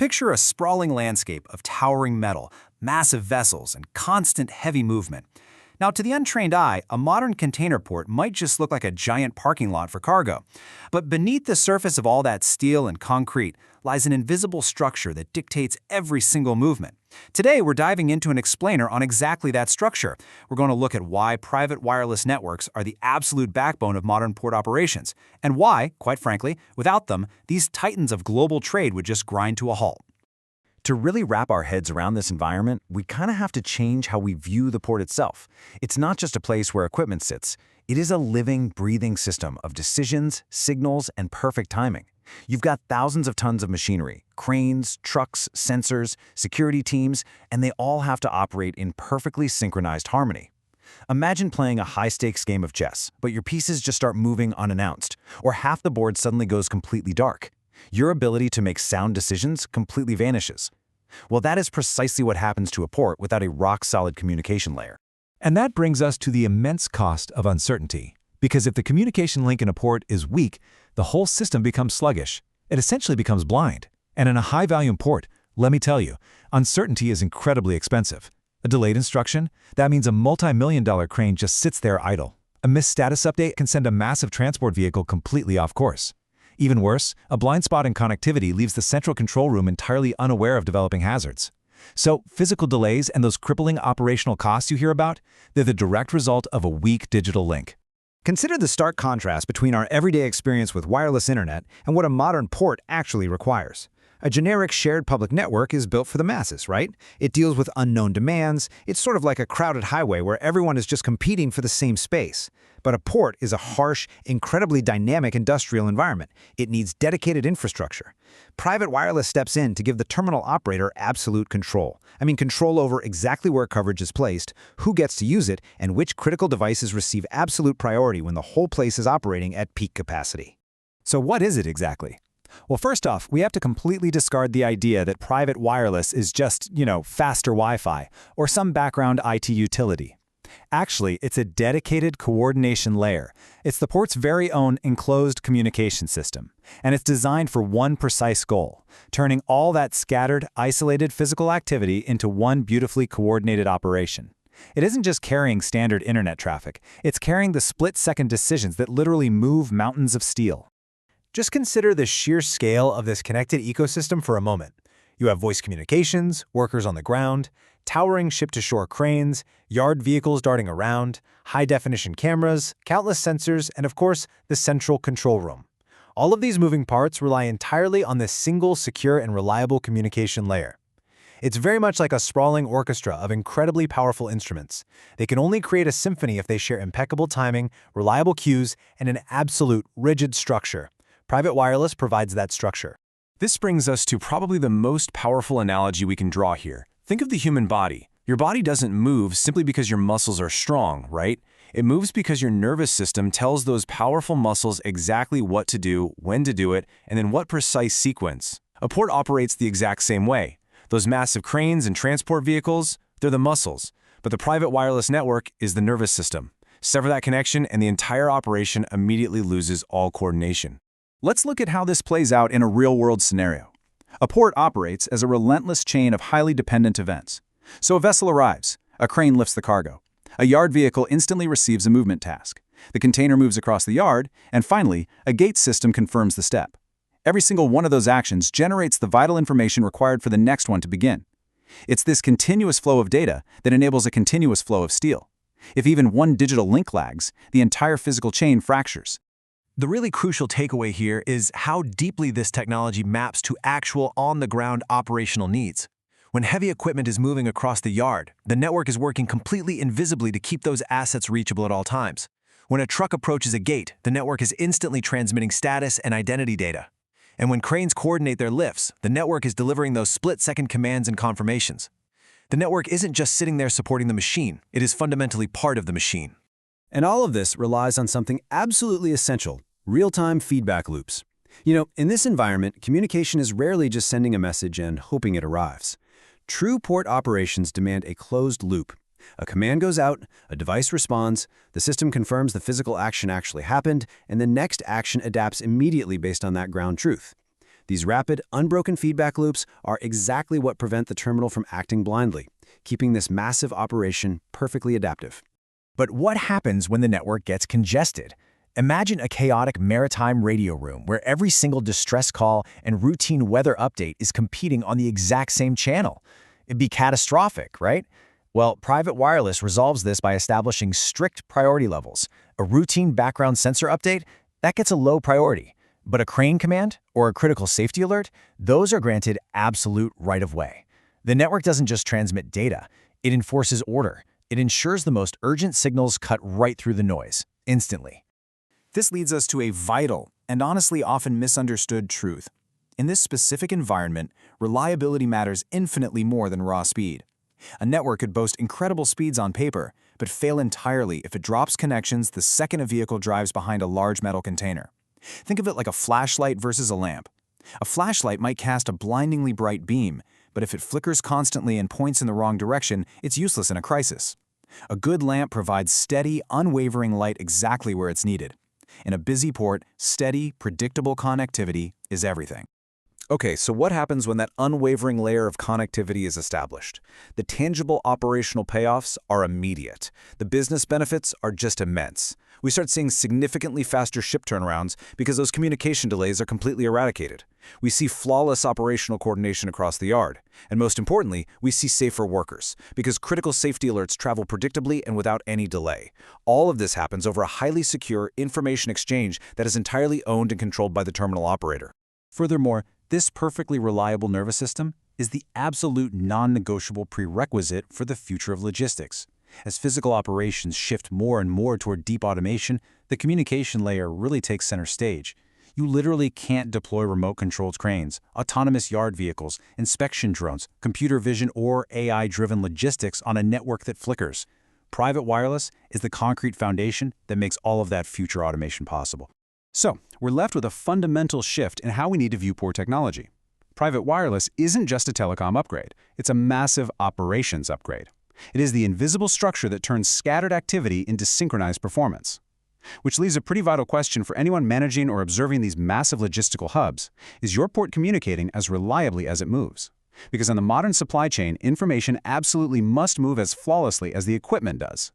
Picture a sprawling landscape of towering metal, massive vessels, and constant heavy movement. Now, to the untrained eye, a modern container port might just look like a giant parking lot for cargo. But beneath the surface of all that steel and concrete lies an invisible structure that dictates every single movement. Today, we're diving into an explainer on exactly that structure. We're going to look at why private wireless networks are the absolute backbone of modern port operations, and why, quite frankly, without them, these titans of global trade would just grind to a halt. To really wrap our heads around this environment, we kind of have to change how we view the port itself. It's not just a place where equipment sits. It is a living, breathing system of decisions, signals, and perfect timing. You've got thousands of tons of machinery, cranes, trucks, sensors, security teams, and they all have to operate in perfectly synchronized harmony. Imagine playing a high-stakes game of chess, but your pieces just start moving unannounced, or half the board suddenly goes completely dark. Your ability to make sound decisions completely vanishes. Well, that is precisely what happens to a port without a rock-solid communication layer. And that brings us to the immense cost of uncertainty. Because if the communication link in a port is weak, the whole system becomes sluggish. It essentially becomes blind. And in a high-volume port, let me tell you, uncertainty is incredibly expensive. A delayed instruction? That means a multi-million-dollar crane just sits there idle. A missed status update can send a massive transport vehicle completely off course. Even worse, a blind spot in connectivity leaves the central control room entirely unaware of developing hazards. So, physical delays and those crippling operational costs you hear about, they're the direct result of a weak digital link. Consider the stark contrast between our everyday experience with wireless internet and what a modern port actually requires. A generic shared public network is built for the masses, right? It deals with unknown demands. It's sort of like a crowded highway where everyone is just competing for the same space. But a port is a harsh, incredibly dynamic industrial environment. It needs dedicated infrastructure. Private wireless steps in to give the terminal operator absolute control. I mean, control over exactly where coverage is placed, who gets to use it, and which critical devices receive absolute priority when the whole place is operating at peak capacity. So what is it exactly? Well, first off, we have to completely discard the idea that private wireless is just, faster Wi-Fi or some background IT utility. Actually, it's a dedicated coordination layer. It's the port's very own enclosed communication system, and it's designed for one precise goal, turning all that scattered, isolated physical activity into one beautifully coordinated operation. It isn't just carrying standard internet traffic, it's carrying the split-second decisions that literally move mountains of steel. Just consider the sheer scale of this connected ecosystem for a moment. You have voice communications, workers on the ground, towering ship-to-shore cranes, yard vehicles darting around, high-definition cameras, countless sensors, and of course, the central control room. All of these moving parts rely entirely on this single, secure, and reliable communication layer. It's very much like a sprawling orchestra of incredibly powerful instruments. They can only create a symphony if they share impeccable timing, reliable cues, and an absolute, rigid structure. Private wireless provides that structure. This brings us to probably the most powerful analogy we can draw here. Think of the human body. Your body doesn't move simply because your muscles are strong, right? It moves because your nervous system tells those powerful muscles exactly what to do, when to do it, and in what precise sequence. A port operates the exact same way. Those massive cranes and transport vehicles, they're the muscles. But the private wireless network is the nervous system. Sever that connection and the entire operation immediately loses all coordination. Let's look at how this plays out in a real-world scenario. A port operates as a relentless chain of highly dependent events. So a vessel arrives, a crane lifts the cargo. A yard vehicle instantly receives a movement task. The container moves across the yard, and finally, a gate system confirms the step. Every single one of those actions generates the vital information required for the next one to begin. It's this continuous flow of data that enables a continuous flow of steel. If even one digital link lags, the entire physical chain fractures. The really crucial takeaway here is how deeply this technology maps to actual on-the-ground operational needs. When heavy equipment is moving across the yard, the network is working completely invisibly to keep those assets reachable at all times. When a truck approaches a gate, the network is instantly transmitting status and identity data. And when cranes coordinate their lifts, the network is delivering those split-second commands and confirmations. The network isn't just sitting there supporting the machine, it is fundamentally part of the machine. And all of this relies on something absolutely essential: real-time feedback loops. In this environment, communication is rarely just sending a message and hoping it arrives. True port operations demand a closed loop. A command goes out, a device responds, the system confirms the physical action actually happened, and the next action adapts immediately based on that ground truth. These rapid, unbroken feedback loops are exactly what prevent the terminal from acting blindly, keeping this massive operation perfectly adaptive. But what happens when the network gets congested? Imagine a chaotic maritime radio room where every single distress call and routine weather update is competing on the exact same channel. It'd be catastrophic, right? Well, private wireless resolves this by establishing strict priority levels. A routine background sensor update, that gets a low priority. But a crane command or a critical safety alert, those are granted absolute right-of-way. The network doesn't just transmit data, it enforces order. It ensures the most urgent signals cut right through the noise, instantly. This leads us to a vital and honestly often misunderstood truth. In this specific environment, reliability matters infinitely more than raw speed. A network could boast incredible speeds on paper, but fail entirely if it drops connections the second a vehicle drives behind a large metal container. Think of it like a flashlight versus a lamp. A flashlight might cast a blindingly bright beam, but if it flickers constantly and points in the wrong direction, it's useless in a crisis. A good lamp provides steady, unwavering light exactly where it's needed. In a busy port, steady, predictable connectivity is everything. Okay, so what happens when that unwavering layer of connectivity is established? The tangible operational payoffs are immediate. The business benefits are just immense. We start seeing significantly faster ship turnarounds because those communication delays are completely eradicated. We see flawless operational coordination across the yard. And most importantly, we see safer workers because critical safety alerts travel predictably and without any delay. All of this happens over a highly secure information exchange that is entirely owned and controlled by the terminal operator. Furthermore, this perfectly reliable nervous system is the absolute non-negotiable prerequisite for the future of logistics. As physical operations shift more and more toward deep automation, the communication layer really takes center stage. You literally can't deploy remote-controlled cranes, autonomous yard vehicles, inspection drones, computer vision, or AI-driven logistics on a network that flickers. Private wireless is the concrete foundation that makes all of that future automation possible. So, we're left with a fundamental shift in how we need to view port technology. Private wireless isn't just a telecom upgrade, it's a massive operations upgrade. It is the invisible structure that turns scattered activity into synchronized performance. Which leaves a pretty vital question for anyone managing or observing these massive logistical hubs. Is your port communicating as reliably as it moves? Because in the modern supply chain, information absolutely must move as flawlessly as the equipment does.